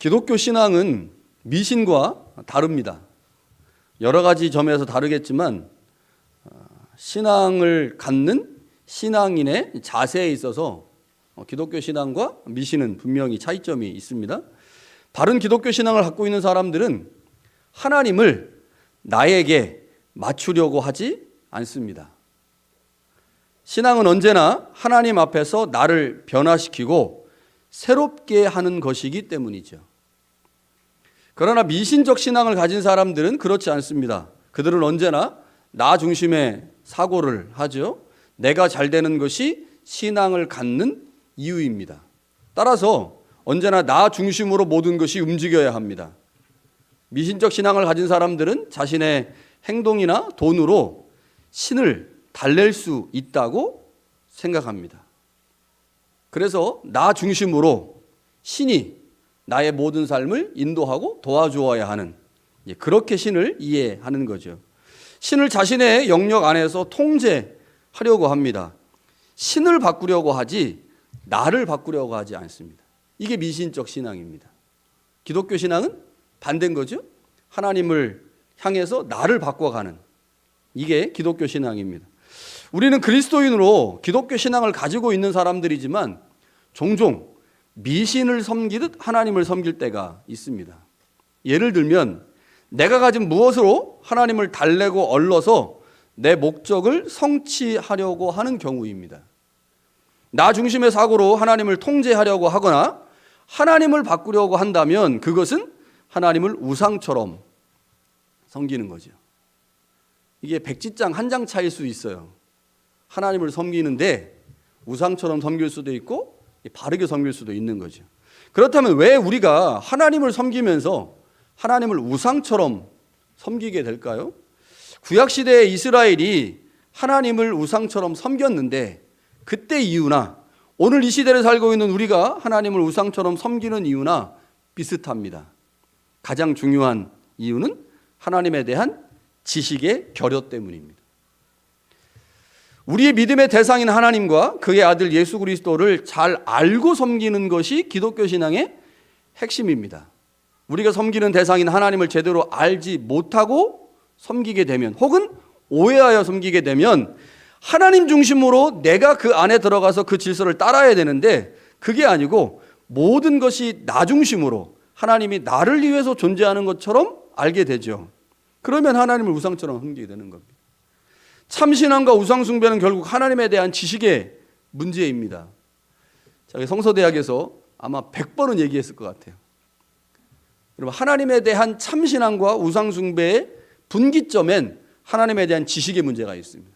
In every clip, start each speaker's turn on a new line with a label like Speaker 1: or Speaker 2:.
Speaker 1: 기독교 신앙은 미신과 다릅니다. 여러 가지 점에서 다르겠지만 신앙을 갖는 신앙인의 자세에 있어서 기독교 신앙과 미신은 분명히 차이점이 있습니다. 바른 기독교 신앙을 갖고 있는 사람들은 하나님을 나에게 맞추려고 하지 않습니다. 신앙은 언제나 하나님 앞에서 나를 변화시키고 새롭게 하는 것이기 때문이죠. 그러나 미신적 신앙을 가진 사람들은 그렇지 않습니다. 그들은 언제나 나 중심의 사고를 하죠. 내가 잘 되는 것이 신앙을 갖는 이유입니다. 따라서 언제나 나 중심으로 모든 것이 움직여야 합니다. 미신적 신앙을 가진 사람들은 자신의 행동이나 돈으로 신을 달랠 수 있다고 생각합니다. 그래서 나 중심으로 신이 나의 모든 삶을 인도하고 도와주어야 하는, 그렇게 신을 이해하는 거죠. 신을 자신의 영역 안에서 통제하려고 합니다. 신을 바꾸려고 하지 나를 바꾸려고 하지 않습니다. 이게 미신적 신앙입니다. 기독교 신앙은 반대인 거죠. 하나님을 향해서 나를 바꿔가는, 이게 기독교 신앙입니다. 우리는 그리스도인으로 기독교 신앙을 가지고 있는 사람들이지만 종종 미신을 섬기듯 하나님을 섬길 때가 있습니다. 예를 들면 내가 가진 무엇으로 하나님을 달래고 얼러서 내 목적을 성취하려고 하는 경우입니다. 나 중심의 사고로 하나님을 통제하려고 하거나 하나님을 바꾸려고 한다면 그것은 하나님을 우상처럼 섬기는 거죠. 이게 백지장 한 장 차일 수 있어요. 하나님을 섬기는데 우상처럼 섬길 수도 있고 바르게 섬길 수도 있는 거죠. 그렇다면 왜 우리가 하나님을 섬기면서 하나님을 우상처럼 섬기게 될까요? 구약시대의 이스라엘이 하나님을 우상처럼 섬겼는데 그때 이유나 오늘 이 시대를 살고 있는 우리가 하나님을 우상처럼 섬기는 이유나 비슷합니다. 가장 중요한 이유는 하나님에 대한 지식의 결여 때문입니다. 우리의 믿음의 대상인 하나님과 그의 아들 예수 그리스도를 잘 알고 섬기는 것이 기독교 신앙의 핵심입니다. 우리가 섬기는 대상인 하나님을 제대로 알지 못하고 섬기게 되면, 혹은 오해하여 섬기게 되면 하나님 중심으로 내가 그 안에 들어가서 그 질서를 따라야 되는데 그게 아니고 모든 것이 나 중심으로 하나님이 나를 위해서 존재하는 것처럼 알게 되죠. 그러면 하나님을 우상처럼 섬기게 되는 겁니다. 참신앙과 우상숭배는 결국 하나님에 대한 지식의 문제입니다. 저희 성서대학에서 아마 100번은 얘기했을 것 같아요. 여러분, 하나님에 대한 참신앙과 우상숭배의 분기점엔 하나님에 대한 지식의 문제가 있습니다.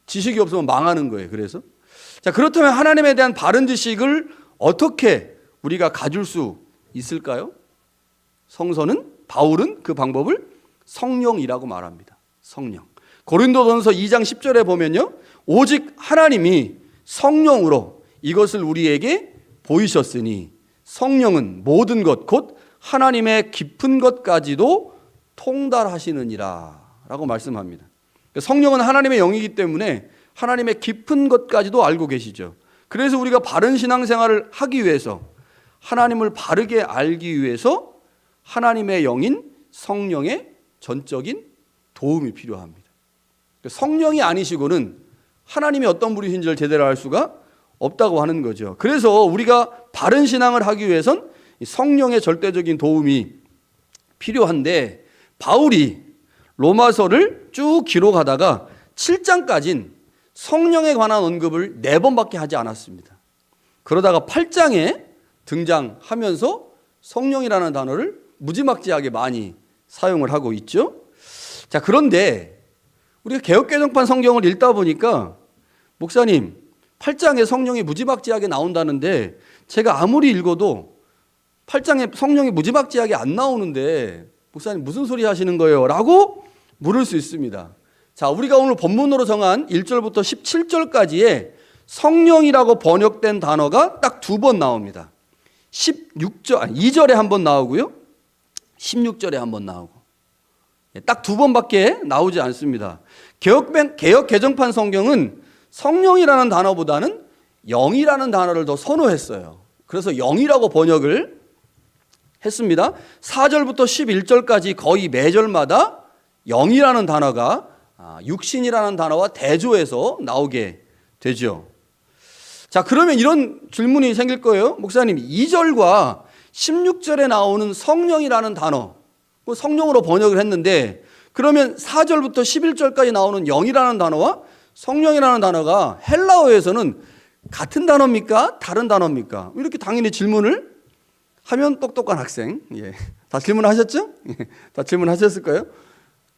Speaker 1: 지식이 없으면 망하는 거예요. 그래서 그렇다면 하나님에 대한 바른 지식을 어떻게 우리가 가질 수 있을까요? 바울은 그 방법을 성령이라고 말합니다. 성령. 고린도전서 2장 10절에 보면요, 오직 하나님이 성령으로 이것을 우리에게 보이셨으니 성령은 모든 것 곧 하나님의 깊은 것까지도 통달하시느니라 라고 말씀합니다. 성령은 하나님의 영이기 때문에 하나님의 깊은 것까지도 알고 계시죠. 그래서 우리가 바른 신앙생활을 하기 위해서, 하나님을 바르게 알기 위해서 하나님의 영인 성령의 전적인 도움이 필요합니다. 성령이 아니시고는 하나님이 어떤 분이신지를 제대로 알 수가 없다고 하는 거죠. 그래서 우리가 바른 신앙을 하기 위해선 성령의 절대적인 도움이 필요한데, 바울이 로마서를 쭉 기록하다가 7장까지는 성령에 관한 언급을 4번밖에 하지 않았습니다. 그러다가 8장에 등장하면서 성령이라는 단어를 무지막지하게 많이 사용을 하고 있죠. 그런데 우리가 개역개정판 성경을 읽다 보니까, 목사님 8장에 성령이 무지막지하게 나온다는데 제가 아무리 읽어도 8장에 성령이 무지막지하게 안 나오는데 목사님 무슨 소리 하시는 거예요? 라고 물을 수 있습니다. 우리가 오늘 본문으로 정한 1절부터 17절까지의 성령이라고 번역된 단어가 딱 2번 나옵니다. 2절에 한 번 나오고요, 16절에 한 번 나오고, 딱 2번밖에 나오지 않습니다. 개역 개정판 성경은 성령이라는 단어보다는 영이라는 단어를 더 선호했어요. 그래서 영이라고 번역을 했습니다. 4절부터 11절까지 거의 매절마다 영이라는 단어가 육신이라는 단어와 대조해서 나오게 되죠. 자, 그러면 이런 질문이 생길 거예요. 목사님, 2절과 16절에 나오는 성령이라는 단어, 성령으로 번역을 했는데, 그러면 4절부터 11절까지 나오는 영이라는 단어와 성령이라는 단어가 헬라어에서는 같은 단어입니까? 다른 단어입니까? 이렇게 당연히 질문을 하면 똑똑한 학생, 다 질문하셨죠? 다 질문하셨을 거예요.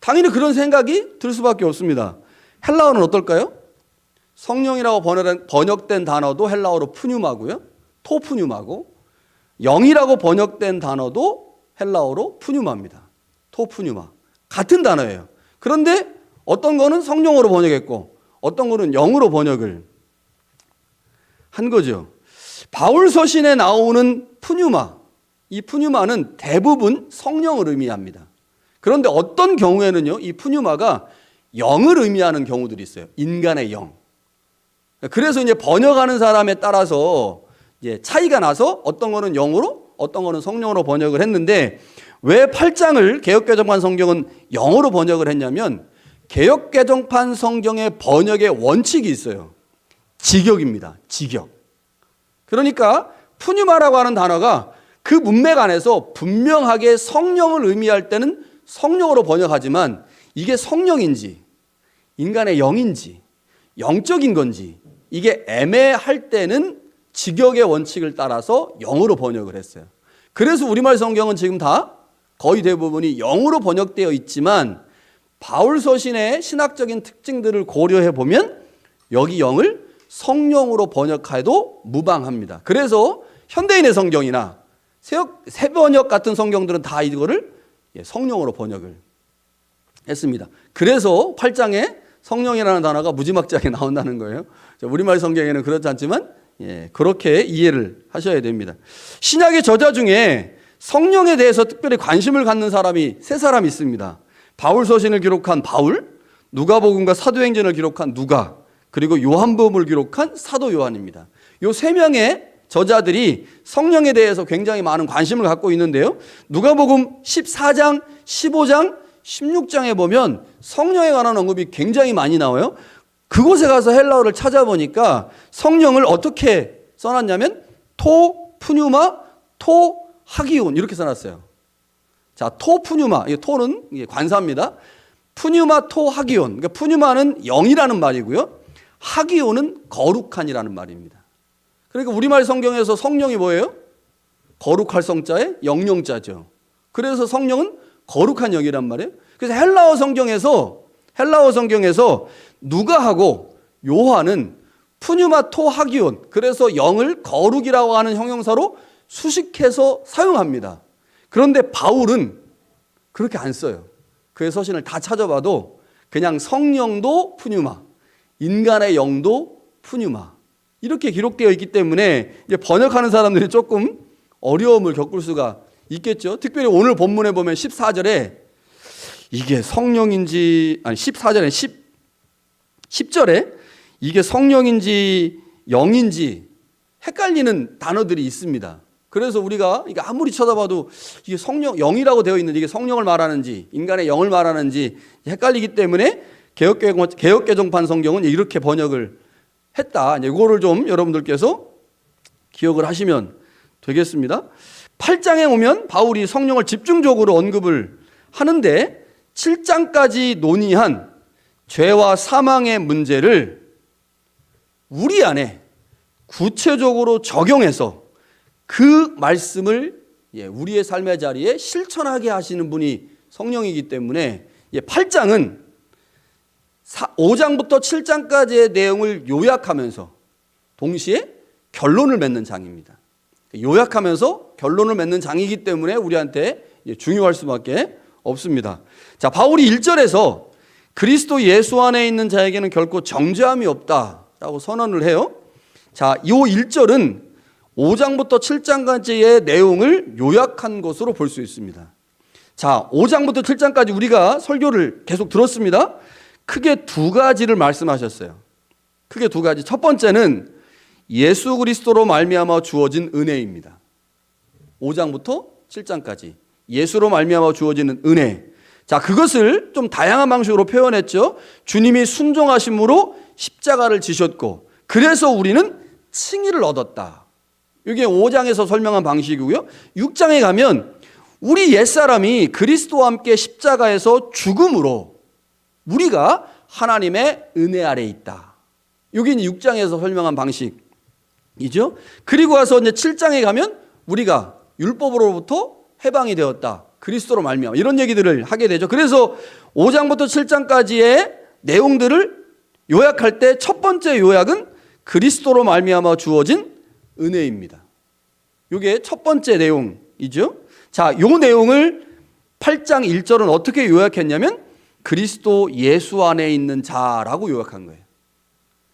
Speaker 1: 당연히 그런 생각이 들 수밖에 없습니다. 헬라어는 어떨까요? 성령이라고 번역된 단어도 헬라어로 푸뉴마고요, 토푸뉴마고, 영이라고 번역된 단어도 헬라어로 푸뉴마입니다. 토푸뉴마. 같은 단어예요. 그런데 어떤 거는 성령으로 번역했고 어떤 거는 영으로 번역을 한 거죠. 바울 서신에 나오는 푸뉴마, 이 푸뉴마는 대부분 성령을 의미합니다. 그런데 어떤 경우에는요, 이 푸뉴마가 영을 의미하는 경우들이 있어요. 인간의 영. 그래서 이제 번역하는 사람에 따라서 이제 차이가 나서 어떤 거는 영으로, 어떤 거는 성령으로 번역을 했는데, 왜 8장을 개역개정판 성경은 영어로 번역을 했냐면, 개역개정판 성경의 번역의 원칙이 있어요. 직역입니다. 직역. 그러니까 푸뉴마라고 하는 단어가 그 문맥 안에서 분명하게 성령을 의미할 때는 성령으로 번역하지만, 이게 성령인지 인간의 영인지 영적인 건지 이게 애매할 때는 직역의 원칙을 따라서 영어로 번역을 했어요. 그래서 우리말 성경은 지금 다 거의 대부분이 영어로 번역되어 있지만, 바울 서신의 신학적인 특징들을 고려해 보면 여기 영을 성령으로 번역해도 무방합니다. 그래서 현대인의 성경이나 새번역 같은 성경들은 다 이거를 성령으로 번역을 했습니다. 그래서 8장에 성령이라는 단어가 무지막지하게 나온다는 거예요. 우리말 성경에는 그렇지 않지만 그렇게 이해를 하셔야 됩니다. 신약의 저자 중에 성령에 대해서 특별히 관심을 갖는 사람이 세 사람이 있습니다. 바울 서신을 기록한 바울, 누가복음과 사도행전을 기록한 누가, 그리고 요한복음을 기록한 사도 요한입니다. 이 세 명의 저자들이 성령에 대해서 굉장히 많은 관심을 갖고 있는데요. 누가복음 14장, 15장, 16장에 보면 성령에 관한 언급이 굉장히 많이 나와요. 그곳에 가서 헬라어를 찾아보니까 성령을 어떻게 써놨냐면 토, 푸뉴마, 토, 하기온 이렇게 써놨어요. 자, 토, 푸뉴마, 토는 관사입니다. 푸뉴마, 토, 하기온. 그러니까 푸뉴마는 영이라는 말이고요. 하기온은 거룩한이라는 말입니다. 그러니까 우리말 성경에서 성령이 뭐예요? 거룩할 성자에 영영자죠. 그래서 성령은 거룩한 영이란 말이에요. 그래서 헬라어 성경에서 누가하고 요한은 푸뉴마, 토, 하기온, 그래서 영을 거룩이라고 하는 형용사로 수식해서 사용합니다. 그런데 바울은 그렇게 안 써요. 그의 서신을 다 찾아봐도 그냥 성령도 푸뉴마, 인간의 영도 푸뉴마 이렇게 기록되어 있기 때문에 이제 번역하는 사람들이 조금 어려움을 겪을 수가 있겠죠. 특별히 오늘 본문에 보면 14절에 이게 성령인지, 아니 14절에 10절에 이게 성령인지 영인지 헷갈리는 단어들이 있습니다. 그래서 우리가 이게 아무리 쳐다봐도 이게 성령, 영이라고 되어 있는지 이게 성령을 말하는지 인간의 영을 말하는지 헷갈리기 때문에 개역개정판 성경은 이렇게 번역을 했다. 이거를 좀 여러분들께서 기억을 하시면 되겠습니다. 8장에 오면 바울이 성령을 집중적으로 언급을 하는데 7장까지 논의한 죄와 사망의 문제를 우리 안에 구체적으로 적용해서 그 말씀을 우리의 삶의 자리에 실천하게 하시는 분이 성령이기 때문에 8장은 5장부터 7장까지의 내용을 요약하면서 동시에 결론을 맺는 장입니다. 요약하면서 결론을 맺는 장이기 때문에 우리한테 중요할 수밖에 없습니다. 자, 바울이 1절에서 그리스도 예수 안에 있는 자에게는 결코 정죄함이 없다라고 선언을 해요. 자, 이 1절은 5장부터 7장까지의 내용을 요약한 것으로 볼 수 있습니다. 자, 5장부터 7장까지 우리가 설교를 계속 들었습니다. 크게 두 가지를 말씀하셨어요. 크게 두 가지. 첫 번째는 예수 그리스도로 말미암아 주어진 은혜입니다. 5장부터 7장까지 예수로 말미암아 주어지는 은혜. 자, 그것을 좀 다양한 방식으로 표현했죠. 주님이 순종하심으로 십자가를 지셨고 그래서 우리는 칭의를 얻었다. 이게 5장에서 설명한 방식이고요. 6장에 가면 우리 옛사람이 그리스도와 함께 십자가에서 죽음으로 우리가 하나님의 은혜 아래 있다. 이게 6장에서 설명한 방식이죠. 그리고 와서 이제 7장에 가면 우리가 율법으로부터 해방이 되었다. 그리스도로 말미암아 이런 얘기들을 하게 되죠. 그래서 5장부터 7장까지의 내용들을 요약할 때 첫 번째 요약은 그리스도로 말미암아 주어진 은혜입니다. 이게 첫 번째 내용이죠. 자, 요 내용을 8장 1절은 어떻게 요약했냐면 그리스도 예수 안에 있는 자라고 요약한 거예요.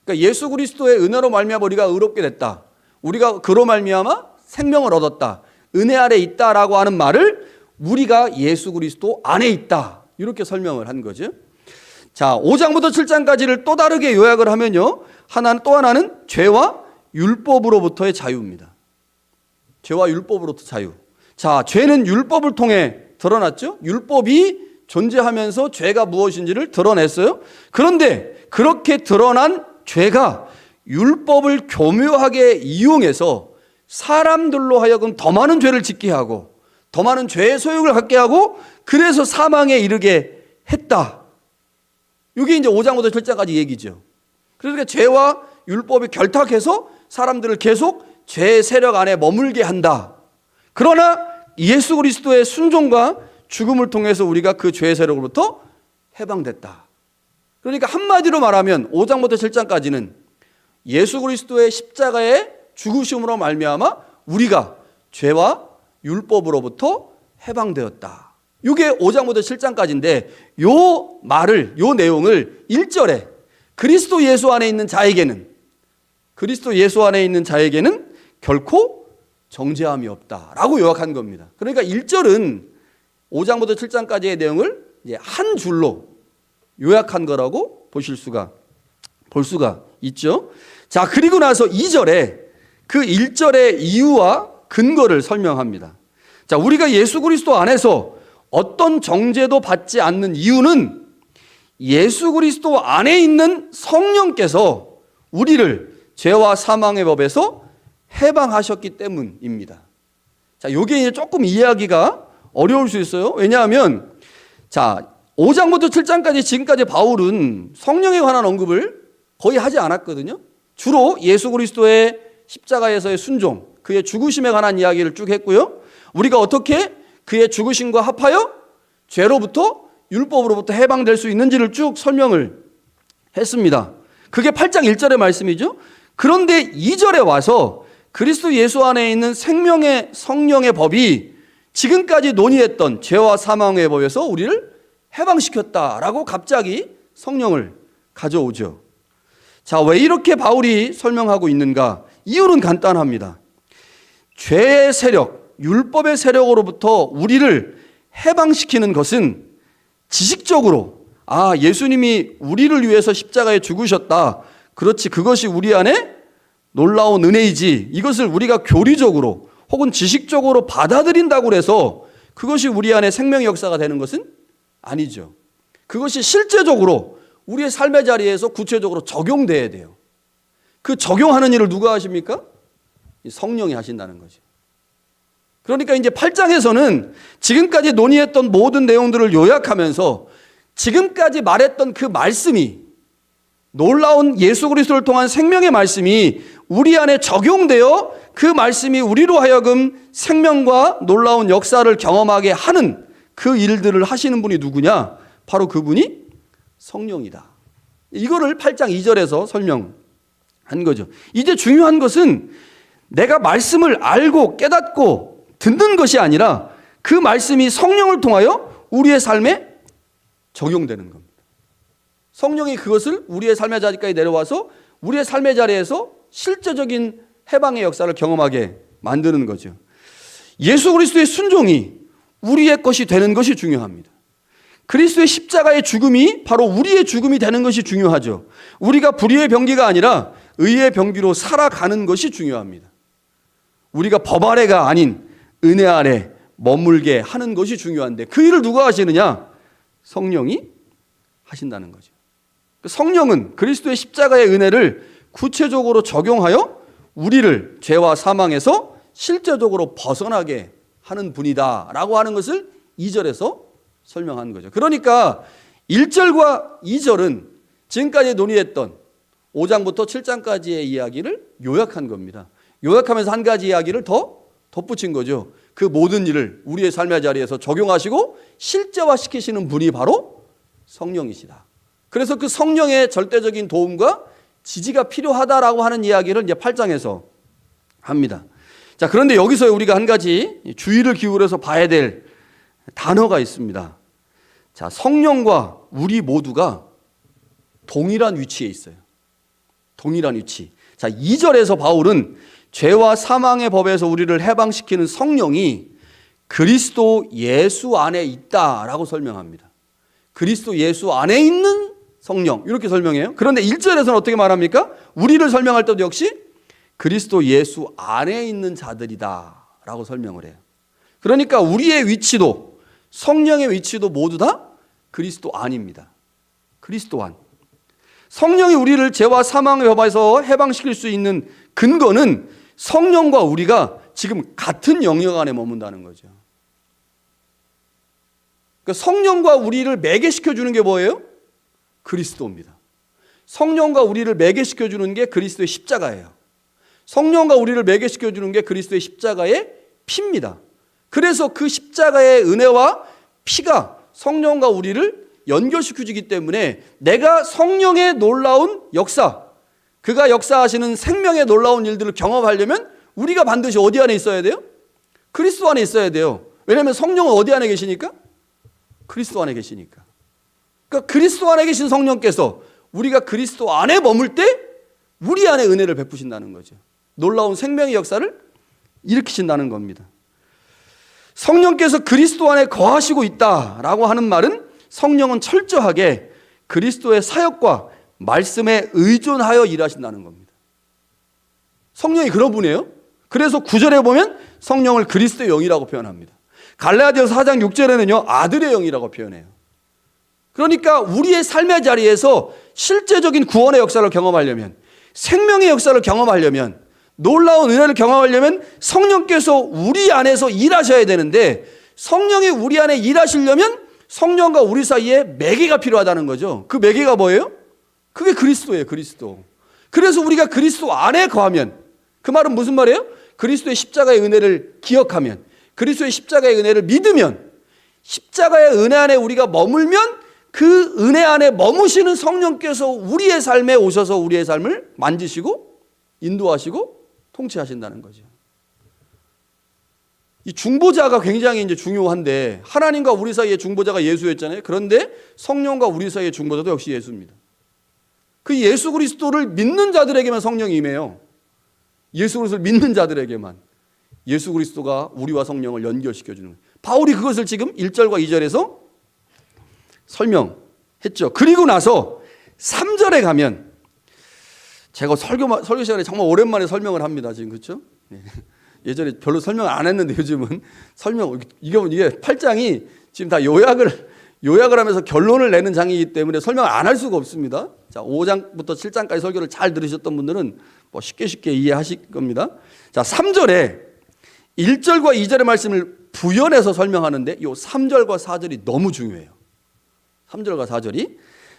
Speaker 1: 그러니까 예수 그리스도의 은혜로 말미암아 우리가 의롭게 됐다. 우리가 그로 말미암아 생명을 얻었다. 은혜 아래 있다라고 하는 말을 우리가 예수 그리스도 안에 있다. 이렇게 설명을 한 거죠. 자, 5장부터 7장까지를 또 다르게 요약을 하면요. 또 하나는 죄와 율법으로부터의 자유입니다. 죄와 율법으로부터 자유. 자, 죄는 율법을 통해 드러났죠. 율법이 존재하면서 죄가 무엇인지를 드러냈어요. 그런데 그렇게 드러난 죄가 율법을 교묘하게 이용해서 사람들로 하여금 더 많은 죄를 짓게 하고 더 많은 죄의 소욕을 갖게 하고 그래서 사망에 이르게 했다. 이게 이제 5장부터 7장까지 얘기죠. 그러니까 죄와 율법이 결탁해서 사람들을 계속 죄의 세력 안에 머물게 한다. 그러나 예수 그리스도의 순종과 죽음을 통해서 우리가 그 죄의 세력으로부터 해방됐다. 그러니까 한마디로 말하면 5장부터 7장까지는 예수 그리스도의 십자가의 죽으심으로 말미암아 우리가 죄와 율법으로부터 해방되었다. 이게 5장부터 7장까지인데 요 내용을 1절에 그리스도 예수 안에 있는 자에게는 결코 정죄함이 없다라고 요약한 겁니다. 그러니까 1절은 5장부터 7장까지의 내용을 이제 한 줄로 요약한 거라고 볼 수가 있죠. 자, 그리고 나서 2절에 그 1절의 이유와 근거를 설명합니다. 자, 우리가 예수 그리스도 안에서 어떤 정죄도 받지 않는 이유는 예수 그리스도 안에 있는 성령께서 우리를 죄와 사망의 법에서 해방하셨기 때문입니다. 자, 요게 이제 조금 이해하기가 어려울 수 있어요. 왜냐하면 자, 5장부터 7장까지 지금까지 바울은 성령에 관한 언급을 거의 하지 않았거든요. 주로 예수 그리스도의 십자가에서의 순종, 그의 죽으심에 관한 이야기를 쭉 했고요. 우리가 어떻게 그의 죽으심과 합하여 죄로부터 율법으로부터 해방될 수 있는지를 쭉 설명을 했습니다. 그게 8장 1절의 말씀이죠. 그런데 2절에 와서 그리스도 예수 안에 있는 생명의 성령의 법이 지금까지 논의했던 죄와 사망의 법에서 우리를 해방시켰다라고 갑자기 성령을 가져오죠. 자, 왜 이렇게 바울이 설명하고 있는가? 이유는 간단합니다. 죄의 세력, 율법의 세력으로부터 우리를 해방시키는 것은 지식적으로 예수님이 우리를 위해서 십자가에 죽으셨다. 그렇지, 그것이 우리 안에 놀라운 은혜이지. 이것을 우리가 교리적으로 혹은 지식적으로 받아들인다고 해서 그것이 우리 안에 생명의 역사가 되는 것은 아니죠. 그것이 실제적으로 우리의 삶의 자리에서 구체적으로 적용돼야 돼요. 그 적용하는 일을 누가 하십니까? 성령이 하신다는 거죠. 그러니까 이제 8장에서는 지금까지 논의했던 모든 내용들을 요약하면서 지금까지 말했던 그 말씀이 놀라운 예수 그리스도를 통한 생명의 말씀이 우리 안에 적용되어 그 말씀이 우리로 하여금 생명과 놀라운 역사를 경험하게 하는 그 일들을 하시는 분이 누구냐? 바로 그분이 성령이다. 이거를 8장 2절에서 설명한 거죠. 이제 중요한 것은 내가 말씀을 알고 깨닫고 듣는 것이 아니라 그 말씀이 성령을 통하여 우리의 삶에 적용되는 겁니다. 성령이 그것을 우리의 삶의 자리까지 내려와서 우리의 삶의 자리에서 실제적인 해방의 역사를 경험하게 만드는 거죠. 예수 그리스도의 순종이 우리의 것이 되는 것이 중요합니다. 그리스도의 십자가의 죽음이 바로 우리의 죽음이 되는 것이 중요하죠. 우리가 불의의 병기가 아니라 의의 병기로 살아가는 것이 중요합니다. 우리가 법 아래가 아닌 은혜 아래 머물게 하는 것이 중요한데 그 일을 누가 하시느냐? 성령이 하신다는 거죠. 성령은 그리스도의 십자가의 은혜를 구체적으로 적용하여 우리를 죄와 사망에서 실제적으로 벗어나게 하는 분이다라고 하는 것을 2절에서 설명한 거죠. 그러니까 1절과 2절은 지금까지 논의했던 5장부터 7장까지의 이야기를 요약한 겁니다. 요약하면서 한 가지 이야기를 더 덧붙인 거죠. 그 모든 일을 우리의 삶의 자리에서 적용하시고 실제화시키시는 분이 바로 성령이시다. 그래서 그 성령의 절대적인 도움과 지지가 필요하다라고 하는 이야기를 이제 8장에서 합니다. 자, 그런데 여기서 우리가 한 가지 주의를 기울여서 봐야 될 단어가 있습니다. 자, 성령과 우리 모두가 동일한 위치에 있어요. 동일한 위치. 자, 2절에서 바울은 죄와 사망의 법에서 우리를 해방시키는 성령이 그리스도 예수 안에 있다라고 설명합니다. 그리스도 예수 안에 있는 성령, 이렇게 설명해요. 그런데 1절에서는 어떻게 말합니까? 우리를 설명할 때도 역시 그리스도 예수 안에 있는 자들이다 라고 설명을 해요. 그러니까 우리의 위치도 성령의 위치도 모두 다 그리스도 안입니다. 그리스도 안. 성령이 우리를 죄와 사망의 법에서 해방시킬 수 있는 근거는 성령과 우리가 지금 같은 영역 안에 머문다는 거죠. 그러니까 성령과 우리를 매개시켜주는 게 뭐예요? 그리스도입니다. 성령과 우리를 매개시켜주는 게 그리스도의 십자가예요. 성령과 우리를 매개시켜주는 게 그리스도의 십자가의 피입니다. 그래서 그 십자가의 은혜와 피가 성령과 우리를 연결시켜주기 때문에 내가 성령의 놀라운 역사, 그가 역사하시는 생명의 놀라운 일들을 경험하려면 우리가 반드시 어디 안에 있어야 돼요? 그리스도 안에 있어야 돼요. 왜냐하면 성령은 어디 안에 계시니까? 그리스도 안에 계시니까. 그러니까 그리스도 안에 계신 성령께서 우리가 그리스도 안에 머물 때 우리 안에 은혜를 베푸신다는 거죠. 놀라운 생명의 역사를 일으키신다는 겁니다. 성령께서 그리스도 안에 거하시고 있다라고 하는 말은 성령은 철저하게 그리스도의 사역과 말씀에 의존하여 일하신다는 겁니다. 성령이 그런 분이에요. 그래서 9절에 보면 성령을 그리스도의 영이라고 표현합니다. 갈라디아서 4장 6절에는요 아들의 영이라고 표현해요. 그러니까 우리의 삶의 자리에서 실제적인 구원의 역사를 경험하려면, 생명의 역사를 경험하려면, 놀라운 은혜를 경험하려면 성령께서 우리 안에서 일하셔야 되는데, 성령이 우리 안에 일하시려면 성령과 우리 사이에 매개가 필요하다는 거죠. 그 매개가 뭐예요? 그게 그리스도예요. 그리스도. 그래서 우리가 그리스도 안에 거하면, 그 말은 무슨 말이에요? 그리스도의 십자가의 은혜를 기억하면, 그리스도의 십자가의 은혜를 믿으면, 십자가의 은혜 안에 우리가 머물면 그 은혜 안에 머무시는 성령께서 우리의 삶에 오셔서 우리의 삶을 만지시고 인도하시고 통치하신다는 거죠. 이 중보자가 굉장히 이제 중요한데, 하나님과 우리 사이의 중보자가 예수였잖아요. 그런데 성령과 우리 사이의 중보자도 역시 예수입니다. 그 예수 그리스도를 믿는 자들에게만 성령이 임해요. 예수 그리스도를 믿는 자들에게만 예수 그리스도가 우리와 성령을 연결시켜주는 거예요. 바울이 그것을 지금 1절과 2절에서 설명했죠. 그리고 나서 3절에 가면, 제가 설교 시간에 정말 오랜만에 설명을 합니다. 지금 그렇죠? 예전에 별로 설명을 안 했는데 요즘은 이게 8장이 지금 다 요약을 하면서 결론을 내는 장이기 때문에 설명을 안 할 수가 없습니다. 자, 5장부터 7장까지 설교를 잘 들으셨던 분들은 뭐 쉽게 이해하실 겁니다. 자, 3절에 1절과 2절의 말씀을 부연해서 설명하는데 이 3절과 4절이 너무 중요해요. 3절과 4절이.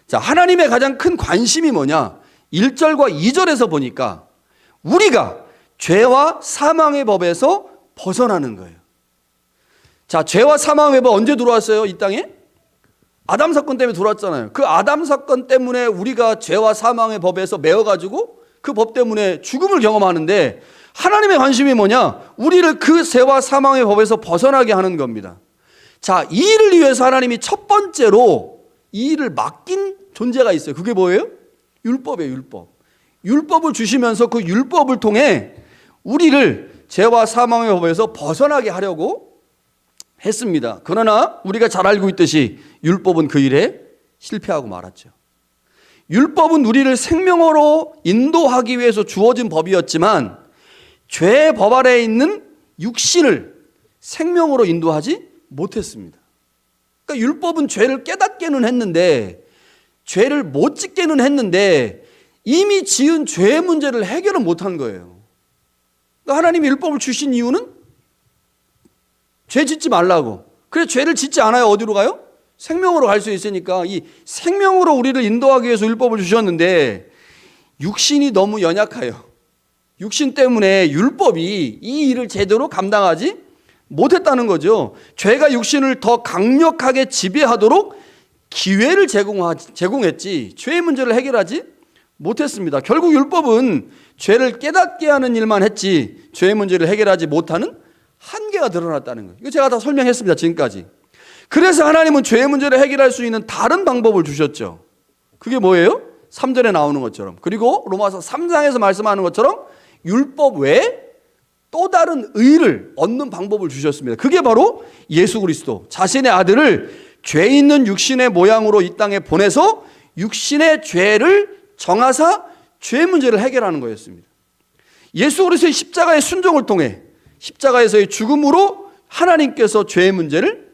Speaker 1: 자, 하나님의 가장 큰 관심이 뭐냐? 1절과 2절에서 보니까 우리가 죄와 사망의 법에서 벗어나는 거예요. 자, 죄와 사망의 법 언제 들어왔어요? 이 땅에? 아담 사건 때문에 들어왔잖아요. 그 아담 사건 때문에 우리가 죄와 사망의 법에서 매어가지고 그 법 때문에 죽음을 경험하는데, 하나님의 관심이 뭐냐? 우리를 그 죄와 사망의 법에서 벗어나게 하는 겁니다. 자, 이 일을 위해서 하나님이 첫 번째로 이 일을 맡긴 존재가 있어요. 그게 뭐예요? 율법이에요. 율법. 율법을 주시면서 그 율법을 통해 우리를 죄와 사망의 법에서 벗어나게 하려고 했습니다. 그러나 우리가 잘 알고 있듯이 율법은 그 일에 실패하고 말았죠. 율법은 우리를 생명으로 인도하기 위해서 주어진 법이었지만 죄의 법 아래에 있는 육신을 생명으로 인도하지 못했습니다. 그러니까 율법은 죄를 깨닫게는 했는데, 죄를 못 짓게는 했는데 이미 지은 죄의 문제를 해결은 못한 거예요. 그러니까 하나님이 율법을 주신 이유는 죄 짓지 말라고. 그래 죄를 짓지 않아야 어디로 가요? 생명으로 갈 수 있으니까 이 생명으로 우리를 인도하기 위해서 율법을 주셨는데 육신이 너무 연약해요. 육신 때문에 율법이 이 일을 제대로 감당하지 못했다는 거죠. 죄가 육신을 더 강력하게 지배하도록 기회를 제공했지 죄의 문제를 해결하지 못했습니다. 결국 율법은 죄를 깨닫게 하는 일만 했지 죄의 문제를 해결하지 못하는 한계가 드러났다는 거예요. 이거 제가 다 설명했습니다. 지금까지. 그래서 하나님은 죄의 문제를 해결할 수 있는 다른 방법을 주셨죠. 그게 뭐예요? 3절에 나오는 것처럼, 그리고 로마서 3장에서 말씀하는 것처럼 율법 외에 또 다른 의를 얻는 방법을 주셨습니다. 그게 바로 예수 그리스도, 자신의 아들을 죄 있는 육신의 모양으로 이 땅에 보내서 육신의 죄를 정하사 죄의 문제를 해결하는 거였습니다. 예수 그리스도의 십자가의 순종을 통해 십자가에서의 죽음으로 하나님께서 죄의 문제를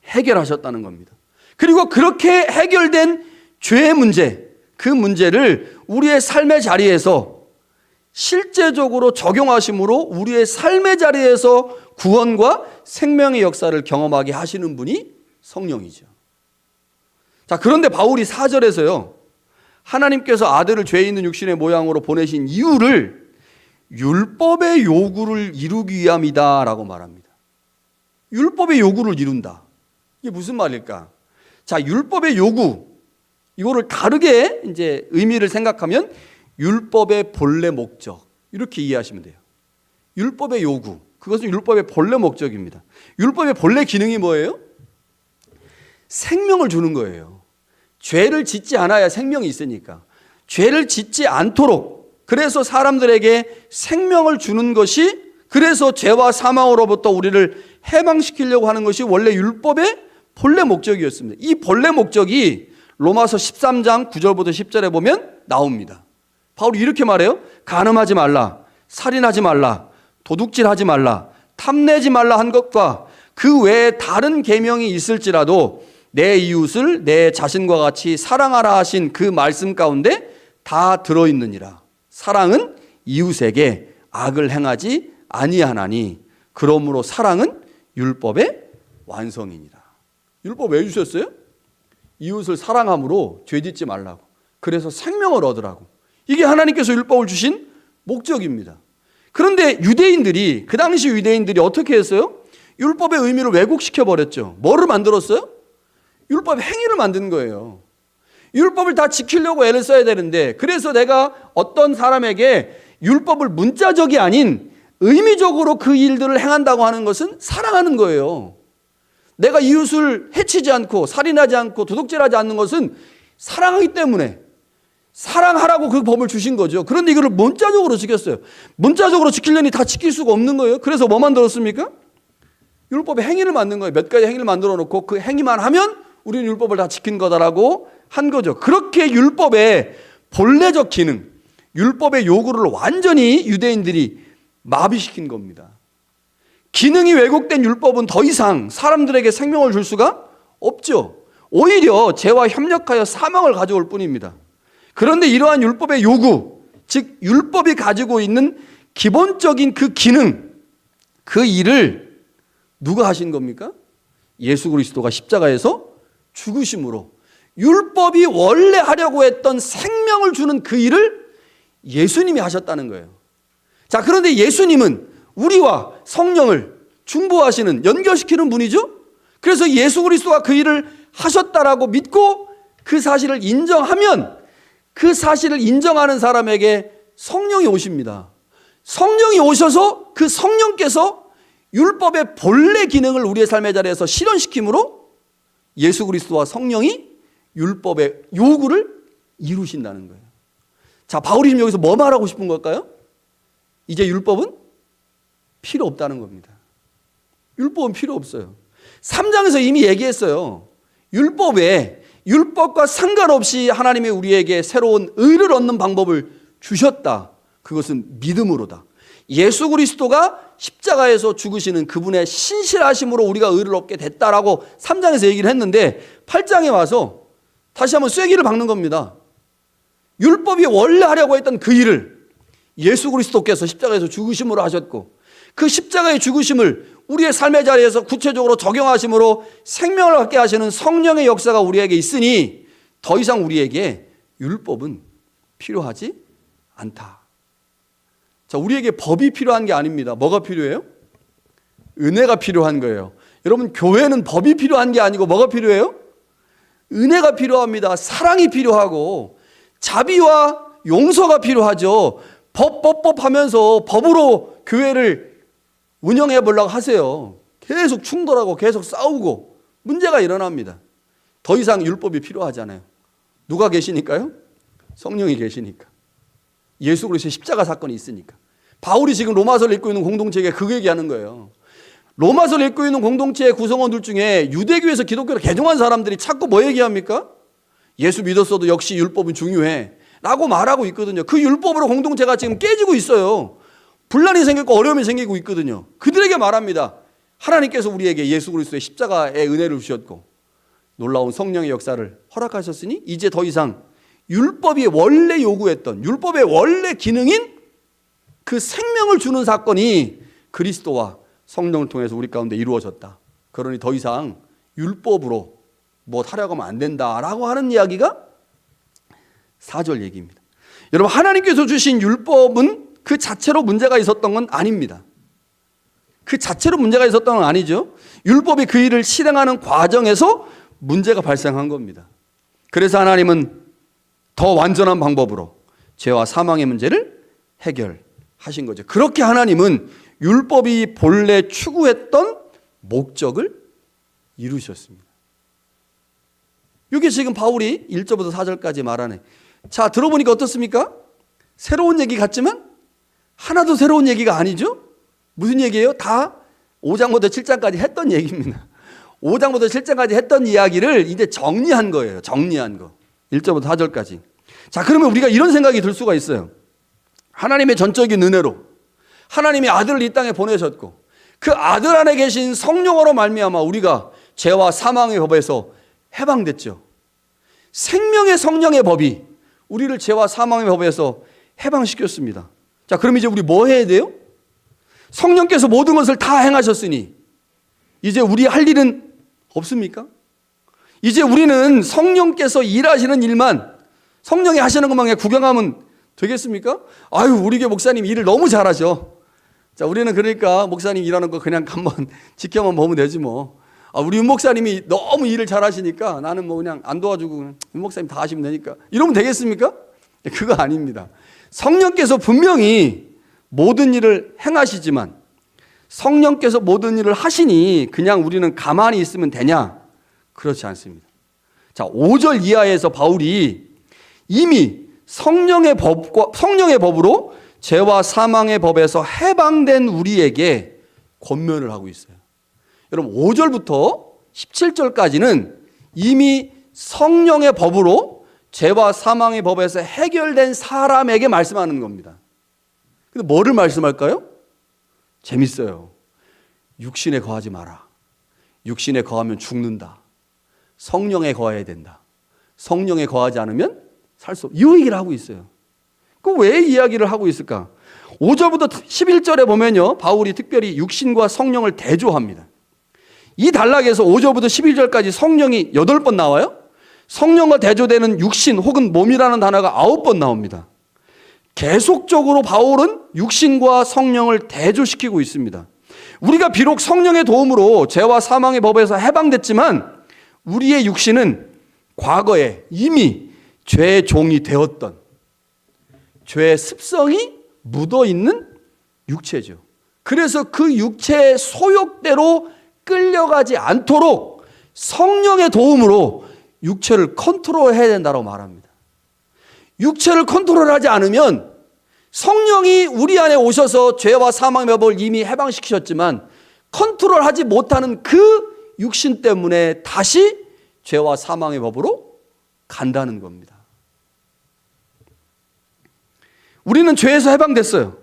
Speaker 1: 해결하셨다는 겁니다. 그리고 그렇게 해결된 죄의 문제, 그 문제를 우리의 삶의 자리에서 실제적으로 적용하심으로 우리의 삶의 자리에서 구원과 생명의 역사를 경험하게 하시는 분이 성령이죠. 자, 그런데 바울이 4절에서요, 하나님께서 아들을 죄 있는 육신의 모양으로 보내신 이유를 율법의 요구를 이루기 위함이다 라고 말합니다. 율법의 요구를 이룬다. 이게 무슨 말일까? 자, 율법의 요구, 이거를 다르게 이제 의미를 생각하면 율법의 본래 목적, 이렇게 이해하시면 돼요. 율법의 요구, 그것은 율법의 본래 목적입니다. 율법의 본래 기능이 뭐예요? 생명을 주는 거예요. 죄를 짓지 않아야 생명이 있으니까. 죄를 짓지 않도록, 그래서 사람들에게 생명을 주는 것이, 그래서 죄와 사망으로부터 우리를 해방시키려고 하는 것이 원래 율법의 본래 목적이었습니다. 이 본래 목적이 로마서 13장 9절부터 10절에 보면 나옵니다. 바울이 이렇게 말해요. 간음하지 말라, 살인하지 말라, 도둑질하지 말라, 탐내지 말라 한 것과 그 외에 다른 계명이 있을지라도 내 이웃을 내 자신과 같이 사랑하라 하신 그 말씀 가운데 다 들어있느니라. 사랑은 이웃에게 악을 행하지 아니하나니 그러므로 사랑은 율법의 완성이니라. 율법 왜 주셨어요? 이웃을 사랑함으로 죄짓지 말라고. 그래서 생명을 얻으라고. 이게 하나님께서 율법을 주신 목적입니다. 그런데 유대인들이, 그 당시 유대인들이 어떻게 했어요? 율법의 의미를 왜곡시켜 버렸죠. 뭐를 만들었어요? 율법의 행위를 만든 거예요. 율법을 다 지키려고 애를 써야 되는데, 그래서 내가 어떤 사람에게 율법을 문자적이 아닌 의미적으로 그 일들을 행한다고 하는 것은 사랑하는 거예요. 내가 이웃을 해치지 않고 살인하지 않고 도둑질하지 않는 것은 사랑하기 때문에 사랑하라고 그 법을 주신 거죠. 그런데 이거를 문자적으로 지켰어요. 문자적으로 지키려니 다 지킬 수가 없는 거예요. 그래서 뭐 만들었습니까? 율법의 행위를 만든 거예요. 몇 가지 행위를 만들어 놓고 그 행위만 하면 우리는 율법을 다 지킨 거다라고 한 거죠. 그렇게 율법의 본래적 기능, 율법의 요구를 완전히 유대인들이 마비시킨 겁니다. 기능이 왜곡된 율법은 더 이상 사람들에게 생명을 줄 수가 없죠. 오히려 죄와 협력하여 사망을 가져올 뿐입니다. 그런데 이러한 율법의 요구, 즉 율법이 가지고 있는 기본적인 그 기능, 그 일을 누가 하신 겁니까? 예수 그리스도가 십자가에서 죽으심으로 율법이 원래 하려고 했던 생명을 주는 그 일을 예수님이 하셨다는 거예요. 자, 그런데 예수님은 우리와 성령을 중보하시는, 연결시키는 분이죠. 그래서 예수 그리스도가 그 일을 하셨다라고 믿고 그 사실을 인정하면 그 사실을 인정하는 사람에게 성령이 오십니다. 성령이 오셔서 그 성령께서 율법의 본래 기능을 우리의 삶의 자리에서 실현시킴으로 예수 그리스도와 성령이 율법의 요구를 이루신다는 거예요. 자, 바울이 지금 여기서 뭐 말하고 싶은 걸까요? 이제 율법은 필요 없다는 겁니다. 율법은 필요 없어요. 3장에서 이미 얘기했어요. 율법 외에, 율법과 상관없이 하나님이 우리에게 새로운 의를 얻는 방법을 주셨다. 그것은 믿음으로다. 예수 그리스도가 십자가에서 죽으시는 그분의 신실하심으로 우리가 의를 얻게 됐다라고 3장에서 얘기를 했는데 8장에 와서 다시 한번 쐐기를 박는 겁니다. 율법이 원래 하려고 했던 그 일을 예수 그리스도께서 십자가에서 죽으심으로 하셨고, 그 십자가의 죽으심을 우리의 삶의 자리에서 구체적으로 적용하심으로 생명을 갖게 하시는 성령의 역사가 우리에게 있으니 더 이상 우리에게 율법은 필요하지 않다. 자, 우리에게 법이 필요한 게 아닙니다. 뭐가 필요해요? 은혜가 필요한 거예요. 여러분, 교회는 법이 필요한 게 아니고 뭐가 필요해요? 은혜가 필요합니다. 사랑이 필요하고 자비와 용서가 필요하죠. 법 하면서 법으로 교회를 운영해 보려고 하세요. 계속 충돌하고 계속 싸우고 문제가 일어납니다. 더 이상 율법이 필요하잖아요. 누가 계시니까요? 성령이 계시니까. 예수 그리스도의 십자가 사건이 있으니까. 바울이 지금 로마서를 읽고 있는 공동체에게 그 얘기하는 거예요. 로마서를 읽고 있는 공동체의 구성원들 중에 유대교에서 기독교를 개종한 사람들이 자꾸 뭐 얘기합니까? 예수 믿었어도 역시 율법은 중요해 라고 말하고 있거든요. 그 율법으로 공동체가 지금 깨지고 있어요. 분란이 생기고 어려움이 생기고 있거든요. 그들에게 말합니다. 하나님께서 우리에게 예수 그리스도의 십자가의 은혜를 주셨고 놀라운 성령의 역사를 허락하셨으니 이제 더 이상 율법이 원래 요구했던 율법의 원래 기능인 그 생명을 주는 사건이 그리스도와 성령을 통해서 우리 가운데 이루어졌다. 그러니 더 이상 율법으로 뭐 하려고 하면 안 된다라고 하는 이야기가 4절 얘기입니다. 여러분, 하나님께서 주신 율법은 그 자체로 문제가 있었던 건 아닙니다. 그 자체로 문제가 있었던 건 아니죠. 율법이 그 일을 실행하는 과정에서 문제가 발생한 겁니다. 그래서 하나님은 더 완전한 방법으로 죄와 사망의 문제를 해결하신 거죠. 그렇게 하나님은 율법이 본래 추구했던 목적을 이루셨습니다. 이게 지금 바울이 1절부터 4절까지 말하네. 자, 들어보니까 어떻습니까? 새로운 얘기 같지만 하나도 새로운 얘기가 아니죠? 무슨 얘기예요? 다 5장부터 7장까지 했던 얘기입니다. 5장부터 7장까지 했던 이야기를 이제 정리한 거예요. 정리한 거. 1절부터 4절까지. 자, 그러면 우리가 이런 생각이 들 수가 있어요. 하나님의 전적인 은혜로 하나님이 아들을 이 땅에 보내셨고 그 아들 안에 계신 성령으로 말미암아 우리가 죄와 사망의 법에서 해방됐죠. 생명의 성령의 법이 우리를 죄와 사망의 법에서 해방시켰습니다. 자, 그럼 이제 우리 뭐 해야 돼요? 성령께서 모든 것을 다 행하셨으니 이제 우리 할 일은 없습니까? 이제 우리는 성령께서 일하시는 일만, 성령이 하시는 것만 그냥 구경하면 되겠습니까? 아유, 우리 교회 목사님 일을 너무 잘하셔. 자, 우리는 그러니까 목사님 일하는 거 그냥 한번 지켜만 보면 되지 뭐. 우리 윤 목사님이 너무 일을 잘하시니까 나는 뭐 그냥 안 도와주고 그냥 윤 목사님 다 하시면 되니까 이러면 되겠습니까? 그거 아닙니다. 성령께서 분명히 모든 일을 행하시지만 성령께서 모든 일을 하시니 그냥 우리는 가만히 있으면 되냐? 그렇지 않습니다. 자, 5절 이하에서 바울이 이미 성령의 법으로 죄와 사망의 법에서 해방된 우리에게 권면을 하고 있어요. 여러분, 5절부터 17절까지는 이미 성령의 법으로 죄와 사망의 법에서 해결된 사람에게 말씀하는 겁니다. 근데 뭐를 말씀할까요? 재밌어요. 육신에 거하지 마라. 육신에 거하면 죽는다. 성령에 거해야 된다. 성령에 거하지 않으면 살 수 없다. 이 얘기를 하고 있어요. 그 왜 이야기를 하고 있을까? 5절부터 11절에 보면요, 바울이 특별히 육신과 성령을 대조합니다. 이 단락에서 5절부터 11절까지 성령이 8번 나와요. 성령과 대조되는 육신 혹은 몸이라는 단어가 9번 나옵니다. 계속적으로 바울은 육신과 성령을 대조시키고 있습니다. 우리가 비록 성령의 도움으로 죄와 사망의 법에서 해방됐지만 우리의 육신은 과거에 이미 죄의 종이 되었던 죄의 습성이 묻어있는 육체죠. 그래서 그 육체의 소욕대로 끌려가지 않도록 성령의 도움으로 육체를 컨트롤해야 된다고 말합니다. 육체를 컨트롤하지 않으면 성령이 우리 안에 오셔서 죄와 사망의 법을 이미 해방시키셨지만 컨트롤하지 못하는 그 육신 때문에 다시 죄와 사망의 법으로 간다는 겁니다. 우리는 죄에서 해방됐어요.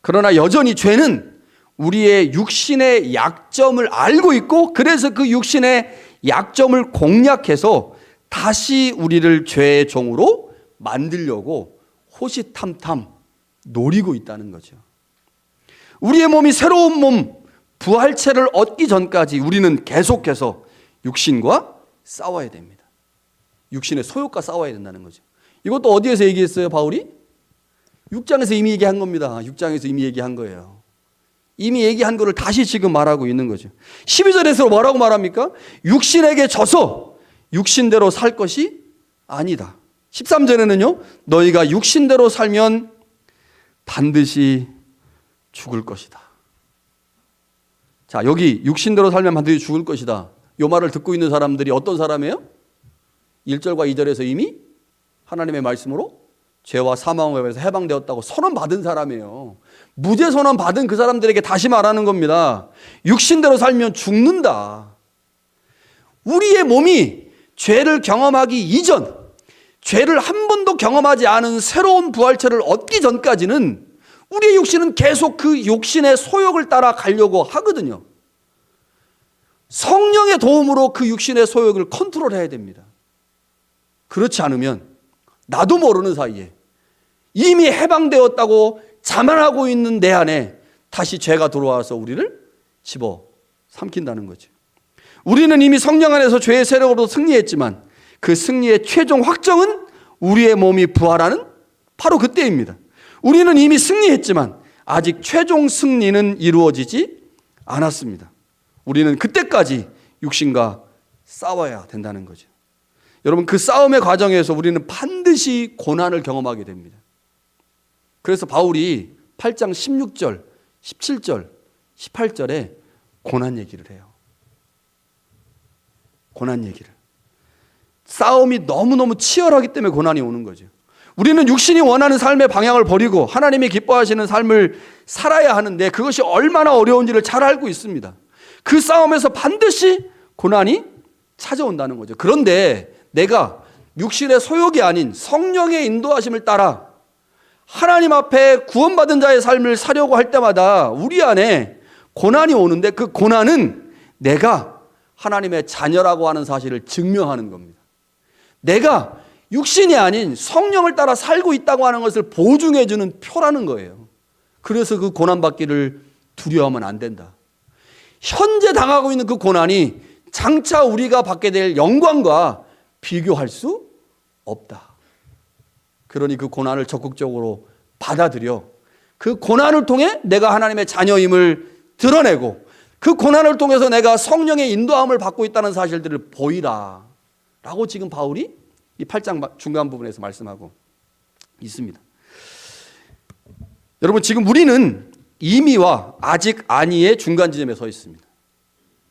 Speaker 1: 그러나 여전히 죄는 우리의 육신의 약점을 알고 있고, 그래서 그 육신의 약점을 공략해서 다시 우리를 죄의 종으로 만들려고 호시탐탐 노리고 있다는 거죠. 우리의 몸이 새로운 몸, 부활체를 얻기 전까지 우리는 계속해서 육신과 싸워야 됩니다. 육신의 소욕과 싸워야 된다는 거죠. 이것도 어디에서 얘기했어요, 바울이? 6장에서 이미 얘기한 겁니다. 6장에서 이미 얘기한 거예요. 이미 얘기한 거를 다시 지금 말하고 있는 거죠. 12절에서 뭐라고 말합니까? 육신에게 져서 육신대로 살 것이 아니다. 13절에는요, 너희가 육신대로 살면 반드시 죽을 것이다. 자, 여기 육신대로 살면 반드시 죽을 것이다. 이 말을 듣고 있는 사람들이 어떤 사람이에요? 1절과 2절에서 이미 하나님의 말씀으로 죄와 사망에서 해방되었다고 선언받은 사람이에요. 무죄 선언받은 그 사람들에게 다시 말하는 겁니다. 육신대로 살면 죽는다. 우리의 몸이 죄를 경험하기 이전, 죄를 한 번도 경험하지 않은 새로운 부활체를 얻기 전까지는 우리의 육신은 계속 그 욕심의 소욕을 따라 가려고 하거든요. 성령의 도움으로 그 육신의 소욕을 컨트롤해야 됩니다. 그렇지 않으면 나도 모르는 사이에 이미 해방되었다고 자만하고 있는 내 안에 다시 죄가 들어와서 우리를 집어 삼킨다는 거죠. 우리는 이미 성령 안에서 죄의 세력으로 승리했지만 그 승리의 최종 확정은 우리의 몸이 부활하는 바로 그때입니다. 우리는 이미 승리했지만 아직 최종 승리는 이루어지지 않았습니다. 우리는 그때까지 육신과 싸워야 된다는 거죠. 여러분, 그 싸움의 과정에서 우리는 반드시 고난을 경험하게 됩니다. 그래서 바울이 8장 16절, 17절, 18절에 고난 얘기를 해요. 고난 얘기를. 싸움이 너무너무 치열하기 때문에 고난이 오는 거죠. 우리는 육신이 원하는 삶의 방향을 버리고 하나님이 기뻐하시는 삶을 살아야 하는데 그것이 얼마나 어려운지를 잘 알고 있습니다. 그 싸움에서 반드시 고난이 찾아온다는 거죠. 그런데 내가 육신의 소욕이 아닌 성령의 인도하심을 따라 하나님 앞에 구원받은 자의 삶을 사려고 할 때마다 우리 안에 고난이 오는데 그 고난은 내가 하나님의 자녀라고 하는 사실을 증명하는 겁니다. 내가 육신이 아닌 성령을 따라 살고 있다고 하는 것을 보증해 주는 표라는 거예요. 그래서 그 고난받기를 두려워하면 안 된다. 현재 당하고 있는 그 고난이 장차 우리가 받게 될 영광과 비교할 수 없다. 그러니 그 고난을 적극적으로 받아들여 그 고난을 통해 내가 하나님의 자녀임을 드러내고 그 고난을 통해서 내가 성령의 인도함을 받고 있다는 사실들을 보이라 라고 지금 바울이 이 8장 중간 부분에서 말씀하고 있습니다. 여러분, 지금 우리는 이미와 아직 아니의 중간 지점에 서 있습니다.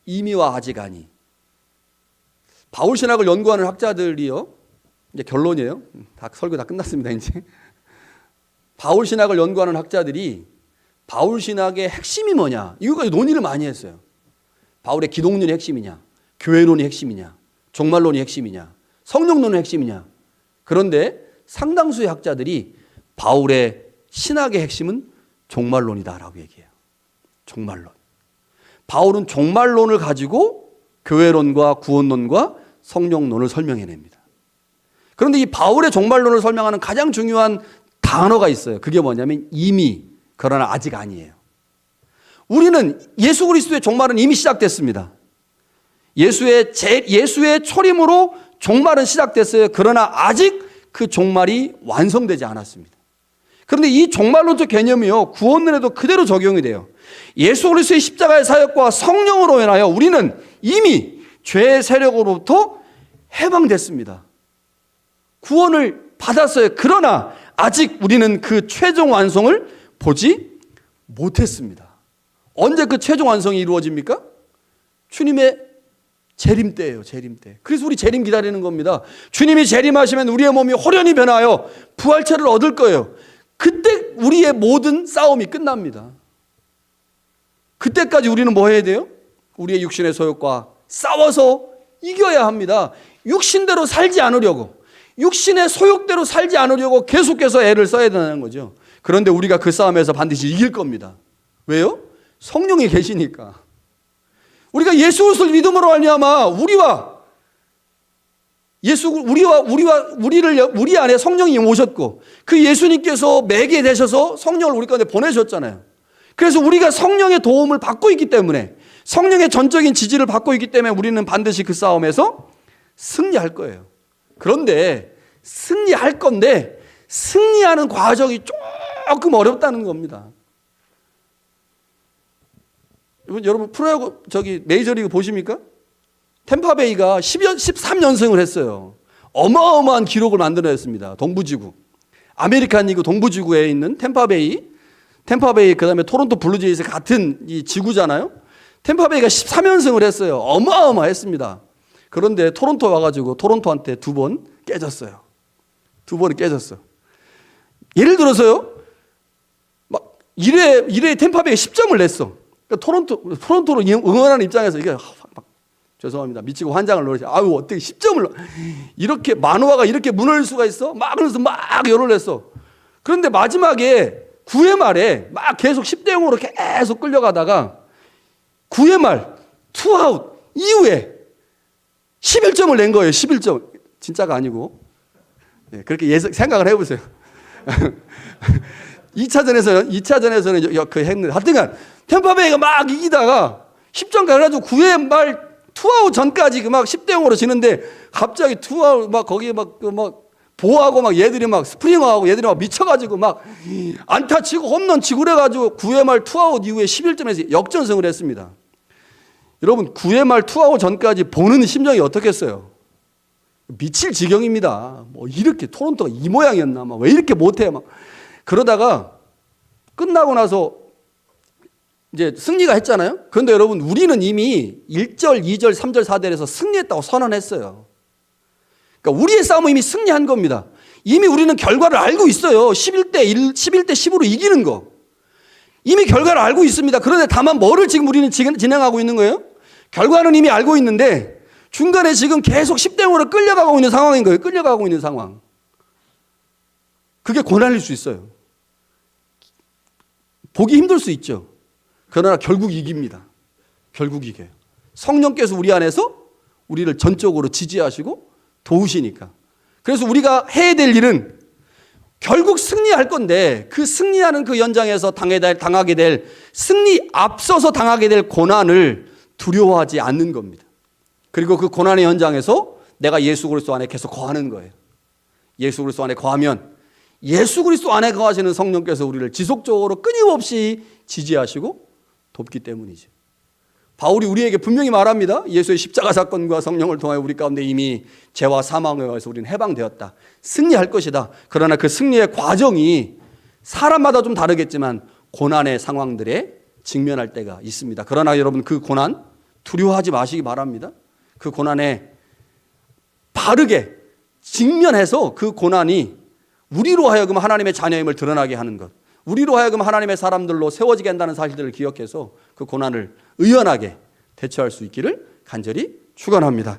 Speaker 1: 이미와 아직 아니. 바울 신학을 연구하는 학자들이요, 이제 결론이에요. 다 설교 다 끝났습니다. 이제 바울 신학을 연구하는 학자들이 바울 신학의 핵심이 뭐냐, 이거까지 논의를 많이 했어요. 바울의 기독론이 핵심이냐, 교회론이 핵심이냐, 종말론이 핵심이냐, 성령론이 핵심이냐. 그런데 상당수의 학자들이 바울의 신학의 핵심은 종말론이다라고 얘기해요. 종말론. 바울은 종말론을 가지고 교회론과 구원론과 성령론을 설명해냅니다. 그런데 이 바울의 종말론을 설명하는 가장 중요한 단어가 있어요. 그게 뭐냐면 이미, 그러나 아직 아니에요. 우리는 예수 그리스도의 종말은 이미 시작됐습니다. 예수의 초림으로 종말은 시작됐어요. 그러나 아직 그 종말이 완성되지 않았습니다. 그런데 이 종말론적 개념이요, 구원론에도 그대로 적용이 돼요. 예수 그리스도의 십자가의 사역과 성령으로 인하여 우리는 이미 죄의 세력으로부터 해방됐습니다. 구원을 받았어요. 그러나 아직 우리는 그 최종 완성을 보지 못했습니다. 언제 그 최종 완성이 이루어집니까? 주님의 재림 때예요. 재림 때. 그래서 우리 재림 기다리는 겁니다. 주님이 재림하시면 우리의 몸이 호련히 변하여 부활체를 얻을 거예요. 그때 우리의 모든 싸움이 끝납니다. 그때까지 우리는 뭐 해야 돼요? 우리의 육신의 소욕과 싸워서 이겨야 합니다. 육신대로 살지 않으려고, 육신의 소욕대로 살지 않으려고 계속해서 애를 써야 되는 거죠. 그런데 우리가 그 싸움에서 반드시 이길 겁니다. 왜요? 성령이 계시니까. 우리가 예수 그리스도를 믿음으로 말미암아 우리 안에 성령이 오셨고 그 예수님께서 매개 되셔서 성령을 우리 가운데 보내셨잖아요. 그래서 우리가 성령의 도움을 받고 있기 때문에, 성령의 전적인 지지를 받고 있기 때문에 우리는 반드시 그 싸움에서 승리할 거예요. 그런데 승리할 건데 승리하는 과정이 조금 어렵다는 겁니다. 여러분 프로야구 메이저리그 보십니까? 템파베이가 13연승을 했어요. 어마어마한 기록을 만들어냈습니다. 동부지구, 아메리칸 리그 동부지구에 있는 템파베이 그다음에 토론토 블루제이스 같은 이 지구잖아요. 템파베이가 13연승을 했어요. 어마어마했습니다. 그런데 토론토 와가지고 토론토한테 2번 깨졌어요. 2번이 깨졌어. 예를 들어서요, 막 1회 템파베이가 10점을 냈어. 그러니까 토론토를 응원하는 입장에서 이게 죄송합니다, 미치고 환장을 노리죠. 아유, 어떻게 10점을 이렇게 만화가 이렇게 무너질 수가 있어? 막 그래서 막 열을 냈어. 그런데 마지막에 9회 말에 막 계속 10대 0으로 계속 끌려가다가 9회 말 투아웃 이후에 11점을 낸 거예요. 11점. 진짜가 아니고. 네, 그렇게 생각을 해보세요. 2차전에서는 그 했는데, 하여튼간 템파베이가 막 이기다가 10점 가가지고 9회 말 투아웃 전까지 막 10대 0으로 지는데 갑자기 투아웃 막 거기에 막 보하고 막 얘들이 막 스프링어하고 얘들이 막 미쳐가지고 막 안타 치고 홈런 치고 그래가지고 9회 말 투아웃 이후에 11점에서 역전승을 했습니다. 여러분 9회 말 투아웃 전까지 보는 심정이 어떻겠어요? 미칠 지경입니다. 뭐 이렇게 토론토가 이 모양이었나? 막 왜 이렇게 못해? 막 그러다가 끝나고 나서 이제 승리가 했잖아요. 그런데 여러분 우리는 이미 1절, 2절, 3절, 4절에서 승리했다고 선언했어요. 그러니까 우리의 싸움은 이미 승리한 겁니다. 이미 우리는 결과를 알고 있어요. 11대 10으로 이기는 거. 이미 결과를 알고 있습니다. 그런데 다만 뭐를 지금 우리는 진행하고 있는 거예요? 결과는 이미 알고 있는데 중간에 지금 계속 10대 0으로 끌려가고 있는 상황인 거예요. 끌려가고 있는 상황. 그게 고난일 수 있어요. 보기 힘들 수 있죠. 그러나 결국 이깁니다. 결국 이겨요. 성령께서 우리 안에서 우리를 전적으로 지지하시고 도우시니까. 그래서 우리가 해야 될 일은 결국 승리할 건데 그 승리하는 그 연장에서 당하게 될 승리 앞서서 당하게 될 고난을 두려워하지 않는 겁니다. 그리고 그 고난의 연장에서 내가 예수 그리스도 안에 계속 거하는 거예요. 예수 그리스도 안에 거하면 예수 그리스도 안에 거하시는 성령께서 우리를 지속적으로 끊임없이 지지하시고 돕기 때문이죠. 바울이 우리에게 분명히 말합니다. 예수의 십자가 사건과 성령을 통하여 우리 가운데 이미 죄와 사망에 의해서 우리는 해방되었다. 승리할 것이다. 그러나 그 승리의 과정이 사람마다 좀 다르겠지만 고난의 상황들에 직면할 때가 있습니다. 그러나 여러분 그 고난 두려워하지 마시기 바랍니다. 그 고난에 바르게 직면해서 그 고난이 우리로 하여금 하나님의 자녀임을 드러나게 하는 것, 우리로 하여금 하나님의 사람들로 세워지게 한다는 사실들을 기억해서 그 고난을 의연하게 대처할 수 있기를 간절히 축원합니다.